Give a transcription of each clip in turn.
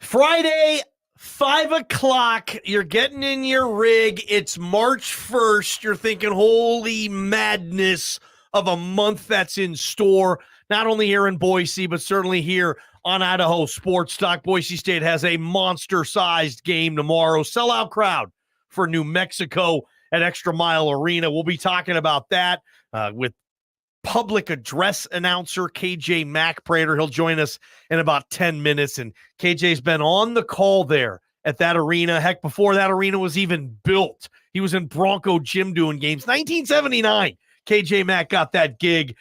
Friday, 5 o'clock. You're getting in your rig. It's March 1st. You're thinking, holy madness of a month that's in store, not only here in Boise, but certainly here on Idaho Sports Talk. Boise State has a monster-sized game tomorrow. Sellout crowd for New Mexico at Extra Mile Arena. We'll be talking about that with public address announcer KJ Mack Prater. He'll join us in about 10 minutes, and KJ's been on the call there at that arena. Heck, before that arena was even built, he was in Bronco Gym doing games. 1979, KJ Mack got that gig.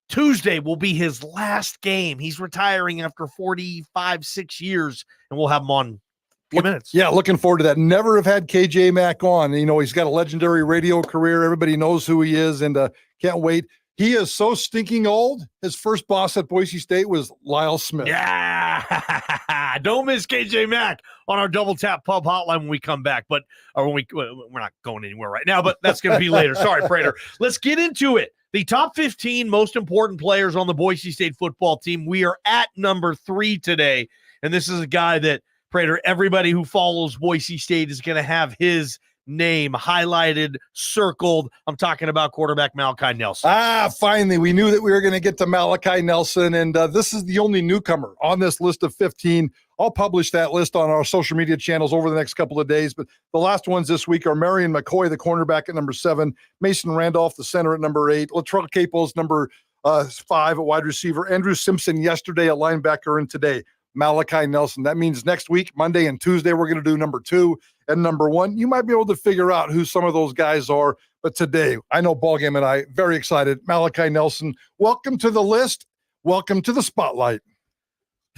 Tuesday will be his last game. He's retiring after 6 years, and we'll have him on few minutes. Yeah, looking forward to that. Never have had KJ Mack on. You know, he's got a legendary radio career. Everybody knows who he is, and can't wait. He is so stinking old. His first boss at Boise State was Lyle Smith. Yeah. Don't miss KJ Mack on our Double Tap Pub hotline when we come back. We're not going anywhere right now, but that's going to be later. Sorry, Prater. Let's get into it. The top 15 most important players on the Boise State football team. We are at number 3 today, and this is a guy that, Prater, everybody who follows Boise State is going to have his name highlighted, circled. I'm talking about quarterback Malachi Nelson. Finally, we knew that we were going to get to Malachi Nelson, and this is the only newcomer on this list of 15. I'll publish that list on our social media channels over the next couple of days, but the last ones this week are Marion McCoy, the cornerback at number 7, Mason Randolph, the center at number 8, Latrell Caples, number 5 at wide receiver, Andrew Simpson yesterday at linebacker, and today Malachi Nelson. That means next week, Monday and Tuesday, we're going to do number 2 and number 1. You might be able to figure out who some of those guys are, but today, I know Ballgame and I, very excited. Malachi Nelson, welcome to the list. Welcome to the spotlight.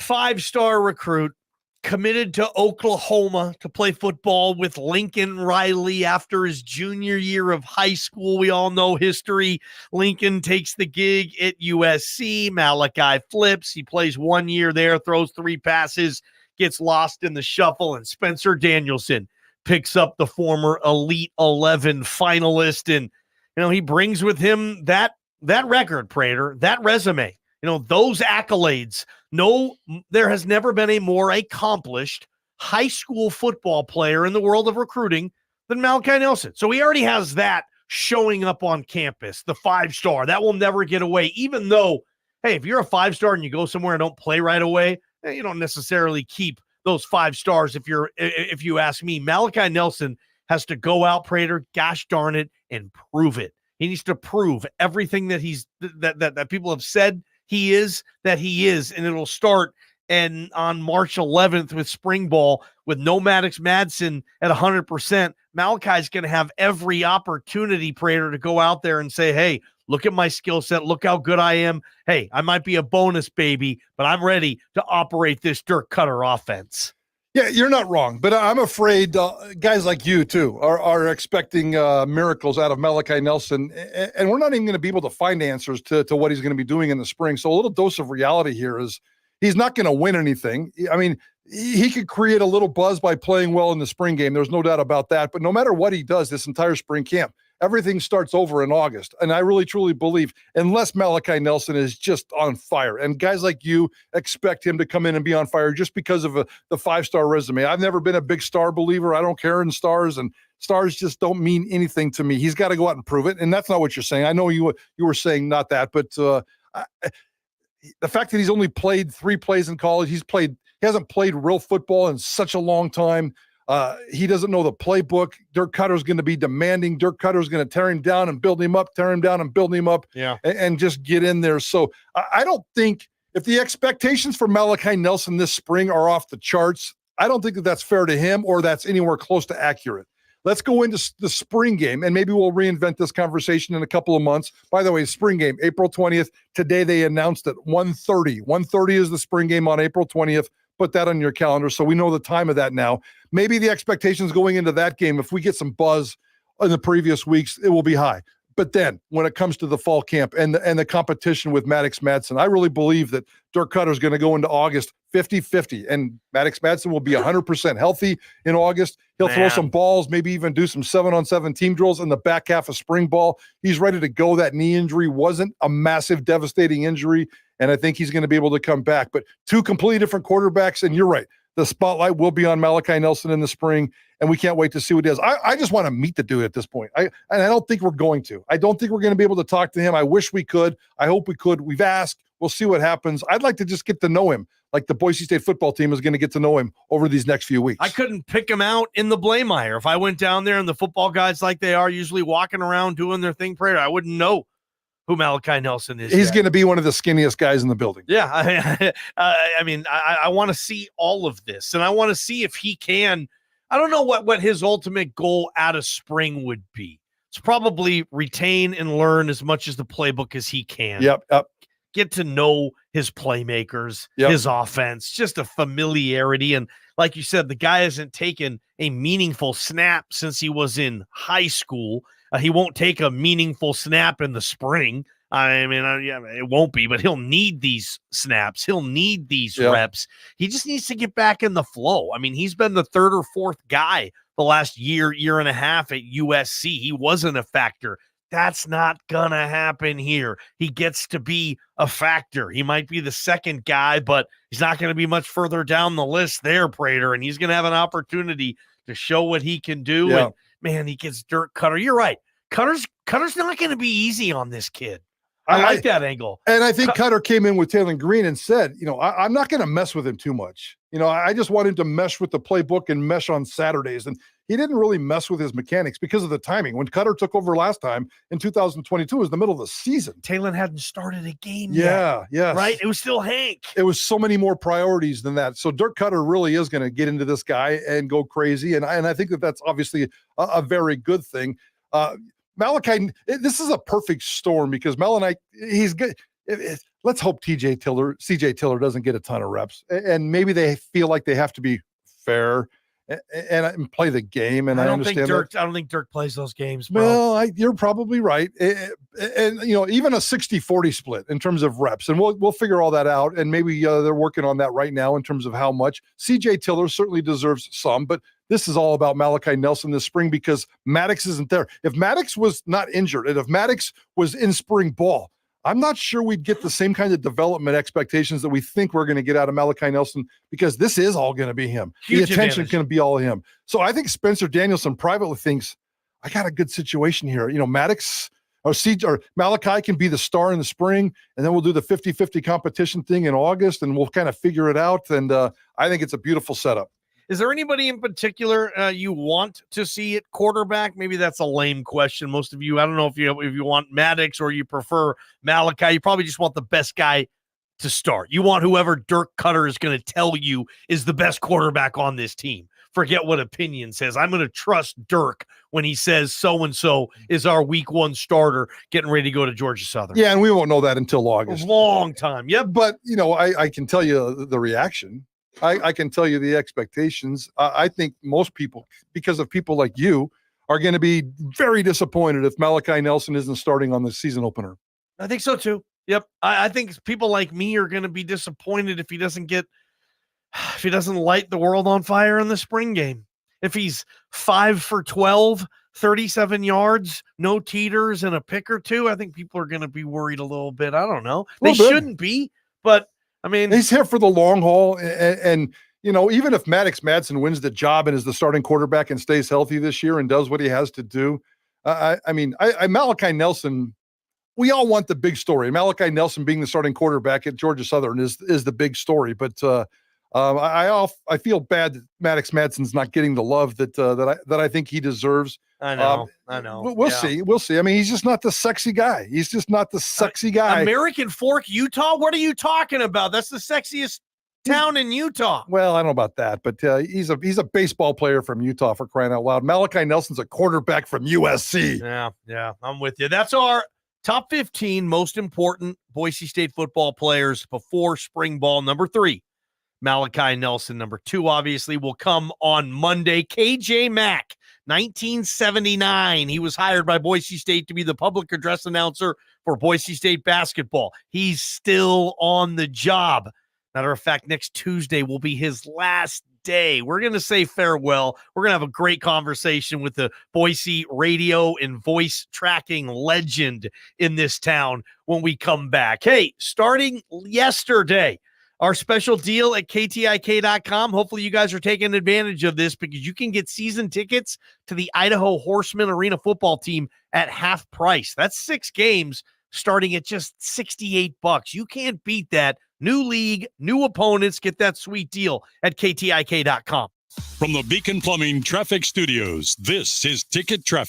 5-star recruit, committed to Oklahoma to play football with Lincoln Riley after his junior year of high school. We all know history. Lincoln takes the gig at USC. Malachi flips. He plays 1 year there, throws 3 passes, gets lost in the shuffle, and Spencer Danielson picks up the former Elite 11 finalist. And, he brings with him that record, Prater, that resume, those accolades. No, there has never been a more accomplished high school football player in the world of recruiting than Malachi Nelson. So he already has that showing up on campus, the 5-star. That will never get away, even though, hey, if you're a 5-star and you go somewhere and don't play right away, you don't necessarily keep those 5 stars. If you ask me, Malachi Nelson has to go out, Prater, gosh darn it, and prove it. He needs to prove everything that that people have said he is, and it'll start on March 11th with spring ball with no Maddox Madsen at 100%. Malachi's going to have every opportunity, Prater, to go out there and say, hey, look at my skill set. Look how good I am. Hey, I might be a bonus baby, but I'm ready to operate this Dirk Cutter offense. Yeah, you're not wrong, but I'm afraid guys like you, too, are expecting miracles out of Malachi Nelson, and we're not even going to be able to find answers to what he's going to be doing in the spring. So a little dose of reality here is he's not going to win anything. I mean, he could create a little buzz by playing well in the spring game. There's no doubt about that. But no matter what he does this entire spring camp, everything starts over in August. And I really, truly believe, unless Malachi Nelson is just on fire, and guys like you expect him to come in and be on fire just because of the 5-star resume. I've never been a big star believer. I don't care in stars, and stars just don't mean anything to me. He's got to go out and prove it. And that's not what you're saying. I know you were saying not that, but the fact that he's only played 3 plays in college, he hasn't played real football in such a long time. He doesn't know the playbook. Dirk Cutter's going to be demanding. Dirk Cutter's going to tear him down and build him up, tear him down and build him up, and just get in there. So I don't think, if the expectations for Malachi Nelson this spring are off the charts, I don't think that that's fair to him or that's anywhere close to accurate. Let's go into the spring game, and maybe we'll reinvent this conversation in a couple of months. By the way, spring game, April 20th. Today they announced it, 1:30. 1:30 is the spring game on April 20th. Put that on your calendar so we know the time of that now. Maybe the expectations going into that game, if we get some buzz in the previous weeks, it will be high. But then when it comes to the fall camp and the competition with Maddox Madsen, I really believe that Dirk Cutter is going to go into August 50-50, and Maddox Madsen will be 100% healthy in August. He'll throw some balls, maybe even do some 7-on-7 team drills in the back half of spring ball. He's ready to go. That knee injury wasn't a massive, devastating injury, and I think he's going to be able to come back. But 2 completely different quarterbacks, and you're right. the spotlight will be on Malachi Nelson in the spring, and we can't wait to see what he does. I just want to meet the dude at this point. And I don't think we're going to. I don't think we're going to be able to talk to him. I wish we could. I hope we could. We've asked. We'll see what happens. I'd like to just get to know him, like the Boise State football team is going to get to know him over these next few weeks. I couldn't pick him out in the Blameyer. If I went down there and the football guys like they are usually walking around doing their thing, Prater, I wouldn't know who Malachi Nelson is. He's going to be one of the skinniest guys in the building. Yeah. I want to see all of this, and I want to see if he can. I don't know what his ultimate goal out of spring would be. It's probably retain and learn as much as the playbook as he can. Yep. Get to know his playmakers, his offense, just a familiarity. And like you said, the guy hasn't taken a meaningful snap since he was in high school. He won't take a meaningful snap in the spring. It won't be, but he'll need these snaps. He'll need these reps. He just needs to get back in the flow. I mean, he's been the third or fourth guy the last year and a half at USC. He wasn't a factor. That's not going to happen here. He gets to be a factor. He might be the second guy, but he's not going to be much further down the list there, Prater, and he's going to have an opportunity to show what he can do. Yeah. And, man, he gets Dirk Cutter. You're right. Cutter's not going to be easy on this kid. I like that angle. And I think Cutter came in with Taylor Green and said, I'm not going to mess with him too much. I just want him to mesh with the playbook and mesh on Saturdays. And he didn't really mess with his mechanics because of the timing. When Cutter took over last time in 2022, it was the middle of the season. Taylor hadn't started a game yet. Yeah. Right? It was still Hank. It was so many more priorities than that. So Dirk Cutter really is going to get into this guy and go crazy. And I think that's obviously a very good thing. Malachi, this is a perfect storm because Malachi, he's good. Let's hope CJ Tiller doesn't get a ton of reps, and maybe they feel like they have to be fair and play the game. And I understand I don't think Dirk plays those games, bro. Well, you're probably right. And even a 60-40 split in terms of reps, and we'll figure all that out. And maybe they're working on that right now in terms of how much. CJ Tiller certainly deserves some, but this is all about Malachi Nelson this spring because Maddox isn't there. If Maddox was not injured and if Maddox was in spring ball, I'm not sure we'd get the same kind of development expectations that we think we're going to get out of Malachi Nelson because this is all going to be him. Huge the attention is going to be all him. So I think Spencer Danielson privately thinks, I got a good situation here. Maddox or Malachi can be the star in the spring, and then we'll do the 50-50 competition thing in August, and we'll kind of figure it out. And I think it's a beautiful setup. Is there anybody in particular you want to see at quarterback? Maybe that's a lame question. Most of you, I don't know if you want Maddox or you prefer Malachi. You probably just want the best guy to start. You want whoever Dirk Cutter is going to tell you is the best quarterback on this team. Forget what opinion says. I'm going to trust Dirk when he says so-and-so is our week one starter getting ready to go to Georgia Southern. Yeah, and we won't know that until August. A long time. Yep. But, I can tell you the reaction. I can tell you the expectations. I think most people, because of people like you, are going to be very disappointed if Malachi Nelson isn't starting on the season opener. I think so too. Yep. I think people like me are going to be disappointed if he doesn't light the world on fire in the spring game. If he's 5 for 12, 37 yards, no teeters and a pick or two, I think people are going to be worried a little bit. I don't know. They shouldn't be, but I mean, he's here for the long haul. And even if Maddox Madsen wins the job and is the starting quarterback and stays healthy this year and does what he has to do, Malachi Nelson, we all want the big story. Malachi Nelson being the starting quarterback at Georgia Southern is the big story. But I feel bad that Maddox Madsen's not getting the love that I think he deserves. I know. We'll see. We'll see. I mean, he's just not the sexy guy. He's just not the sexy guy. American Fork, Utah? What are you talking about? That's the sexiest town in Utah. Well, I don't know about that, but he's a baseball player from Utah, for crying out loud. Malachi Nelson's a quarterback from USC. Yeah, I'm with you. That's our top 15 most important Boise State football players before spring ball. Number 3, Malachi Nelson. Number 2, obviously, will come on Monday. KJ Mack, 1979. He was hired by Boise State to be the public address announcer for Boise State basketball. He's still on the job. Matter of fact, next Tuesday will be his last day. We're going to say farewell. We're going to have a great conversation with the Boise radio and voice tracking legend in this town when we come back. Hey, starting yesterday, our special deal at KTIK.com. Hopefully you guys are taking advantage of this because you can get season tickets to the Idaho Horsemen Arena football team at half price. That's 6 games starting at just $68. You can't beat that. New league, new opponents. Get that sweet deal at KTIK.com. From the Beacon Plumbing Traffic Studios, this is Ticket Traffic.